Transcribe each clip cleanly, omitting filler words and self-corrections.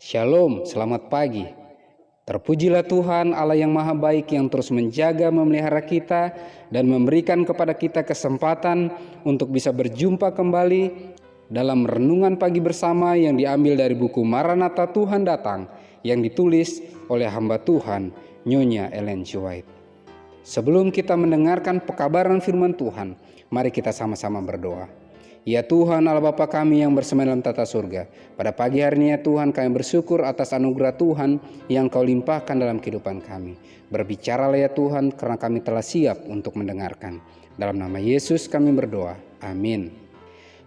Shalom, selamat pagi. Terpujilah Tuhan Allah yang maha baik yang terus menjaga memelihara kita dan memberikan kepada kita kesempatan untuk bisa berjumpa kembali dalam renungan pagi bersama yang diambil dari buku Maranatha Tuhan Datang yang ditulis oleh hamba Tuhan Nyonya Ellen G. White. Sebelum kita mendengarkan pekabaran firman Tuhan, mari kita sama-sama berdoa. Ya Tuhan Allah Bapa kami yang bersema dalam tata surga, pada pagi hari ini ya Tuhan kami bersyukur atas anugerah Tuhan yang Kau limpahkan dalam kehidupan kami. Berbicaralah ya Tuhan karena kami telah siap untuk mendengarkan. Dalam nama Yesus kami berdoa, amin.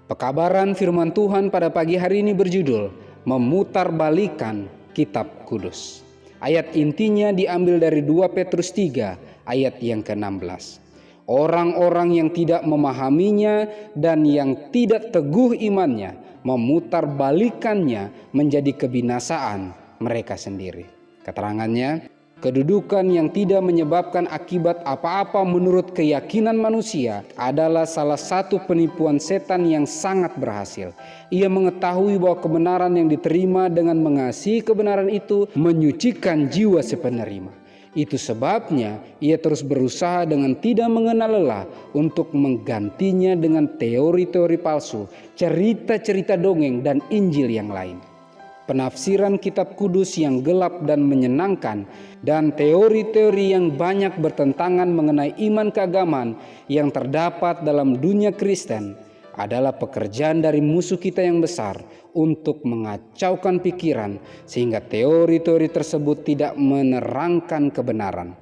Pekabaran firman Tuhan pada pagi hari ini berjudul Memutarbalikan Kitab Kudus. Ayat intinya diambil dari 2 Petrus 3 ayat yang ke-16. Orang-orang yang tidak memahaminya dan yang tidak teguh imannya memutarbalikannya menjadi kebinasaan mereka sendiri. Keterangannya, kedudukan yang tidak menyebabkan akibat apa-apa menurut keyakinan manusia adalah salah satu penipuan setan yang sangat berhasil. Ia mengetahui bahwa kebenaran yang diterima dengan mengasihi kebenaran itu menyucikan jiwa si penerima. Itu sebabnya ia terus berusaha dengan tidak mengenal lelah untuk menggantinya dengan teori-teori palsu, cerita-cerita dongeng, dan Injil yang lain. Penafsiran kitab kudus yang gelap dan menyenangkan dan teori-teori yang banyak bertentangan mengenai iman keagamaan yang terdapat dalam dunia Kristen adalah pekerjaan dari musuh kita yang besar untuk mengacaukan pikiran sehingga teori-teori tersebut tidak menerangkan kebenaran.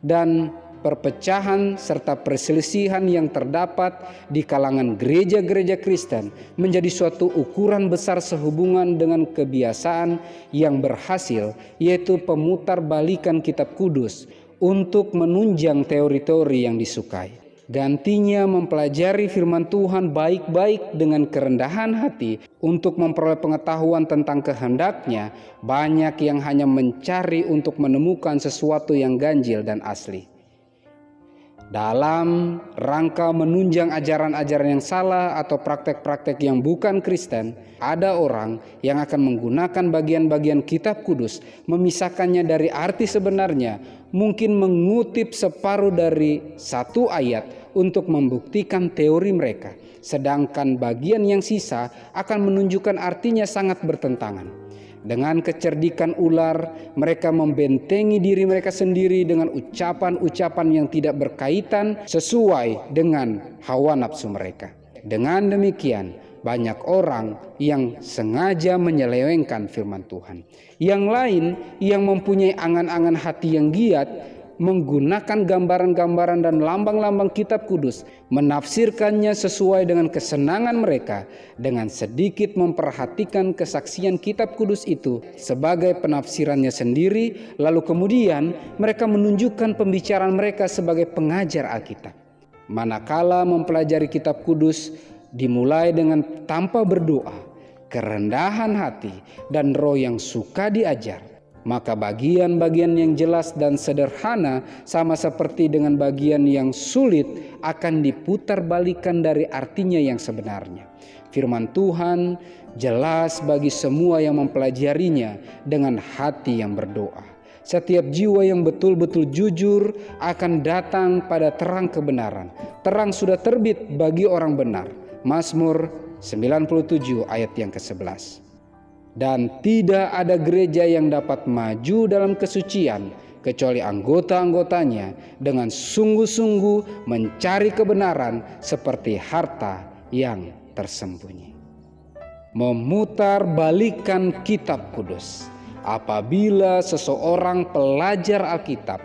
Dan perpecahan serta perselisihan yang terdapat di kalangan gereja-gereja Kristen menjadi suatu ukuran besar sehubungan dengan kebiasaan yang berhasil, yaitu pemutarbalikan kitab kudus untuk menunjang teori-teori yang disukai. Gantinya mempelajari firman Tuhan baik-baik dengan kerendahan hati untuk memperoleh pengetahuan tentang kehendaknya. Banyak yang hanya mencari untuk menemukan sesuatu yang ganjil dan asli. Dalam rangka menunjang ajaran-ajaran yang salah atau praktek-praktek yang bukan Kristen, ada orang yang akan menggunakan bagian-bagian kitab kudus, memisahkannya dari arti sebenarnya, mungkin mengutip separuh dari satu ayat untuk membuktikan teori mereka, sedangkan bagian yang sisa akan menunjukkan artinya sangat bertentangan. Dengan kecerdikan ular, mereka membentengi diri mereka sendiri dengan ucapan-ucapan yang tidak berkaitan sesuai dengan hawa nafsu mereka. Dengan demikian, banyak orang yang sengaja menyelewengkan firman Tuhan. Yang lain yang mempunyai angan-angan hati yang giat menggunakan gambaran-gambaran dan lambang-lambang kitab kudus, menafsirkannya sesuai dengan kesenangan mereka dengan sedikit memperhatikan kesaksian kitab kudus itu sebagai penafsirannya sendiri, lalu kemudian mereka menunjukkan pembicaraan mereka sebagai pengajar Alkitab. Manakala mempelajari kitab kudus dimulai dengan tanpa berdoa, kerendahan hati, dan roh yang suka diajar, maka bagian-bagian yang jelas dan sederhana sama seperti dengan bagian yang sulit akan diputarbalikan dari artinya yang sebenarnya. Firman Tuhan jelas bagi semua yang mempelajarinya dengan hati yang berdoa. Setiap jiwa yang betul-betul jujur akan datang pada terang kebenaran. Terang sudah terbit bagi orang benar. Mazmur 97 ayat yang ke-11. Dan tidak ada gereja yang dapat maju dalam kesucian kecuali anggota-anggotanya dengan sungguh-sungguh mencari kebenaran seperti harta yang tersembunyi. Memutarbalikan kitab kudus. Apabila seseorang pelajar Alkitab,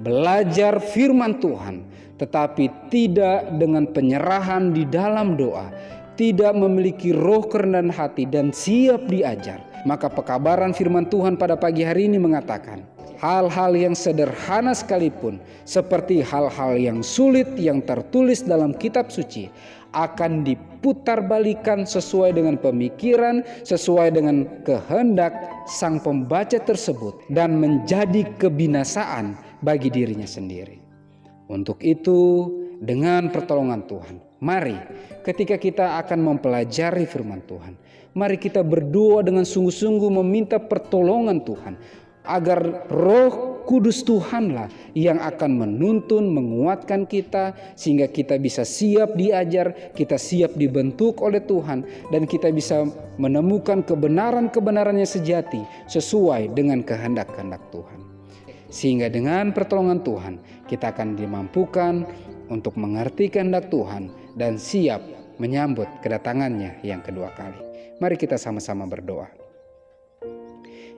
belajar firman Tuhan, tetapi tidak dengan penyerahan di dalam doa, tidak memiliki roh kerendahan hati dan siap diajar, maka pekabaran firman Tuhan pada pagi hari ini mengatakan hal-hal yang sederhana sekalipun, seperti hal-hal yang sulit yang tertulis dalam kitab suci, akan diputarbalikan sesuai dengan pemikiran, sesuai dengan kehendak sang pembaca tersebut, dan menjadi kebinasaan bagi dirinya sendiri. Untuk itu, dengan pertolongan Tuhan, Mari, ketika kita akan mempelajari firman Tuhan, mari kita berdoa dengan sungguh-sungguh meminta pertolongan Tuhan, agar Roh Kudus Tuhanlah yang akan menuntun, menguatkan kita, sehingga kita bisa siap diajar, kita siap dibentuk oleh Tuhan, dan kita bisa menemukan kebenaran-kebenaran yang sejati sesuai dengan kehendak-kehendak Tuhan. Sehingga dengan pertolongan Tuhan, kita akan dimampukan untuk mengerti kehendak Tuhan dan siap menyambut kedatangannya yang kedua kali. Mari kita sama-sama berdoa.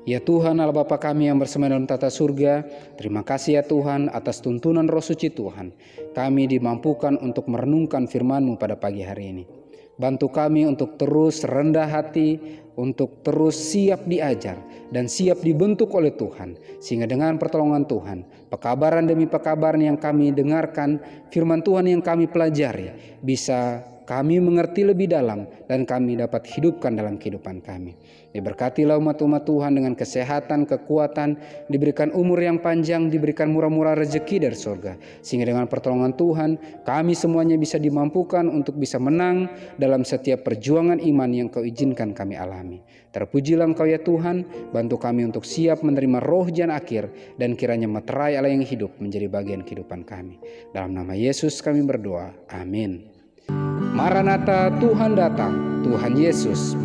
Ya Tuhan Allah Bapa kami yang bersama dalam tata surga, terima kasih ya Tuhan atas tuntunan Roh Suci Tuhan. Kami dimampukan untuk merenungkan firman-Mu pada pagi hari ini. Bantu kami untuk terus rendah hati, untuk terus siap diajar dan siap dibentuk oleh Tuhan. Sehingga dengan pertolongan Tuhan, pekabaran demi pekabaran yang kami dengarkan, firman Tuhan yang kami pelajari, bisa kami mengerti lebih dalam dan kami dapat hidupkan dalam kehidupan kami. Diberkatilah umat-umat Tuhan dengan kesehatan, kekuatan, diberikan umur yang panjang, diberikan murah-murah rezeki dari surga. Sehingga dengan pertolongan Tuhan, kami semuanya bisa dimampukan untuk bisa menang dalam setiap perjuangan iman yang Kau izinkan kami alami. Terpujilah Engkau ya Tuhan, bantu kami untuk siap menerima roh jan akhir, dan kiranya meterai Allah yang hidup menjadi bagian kehidupan kami. Dalam nama Yesus kami berdoa, amin. Maranatha, Tuhan datang, Tuhan Yesus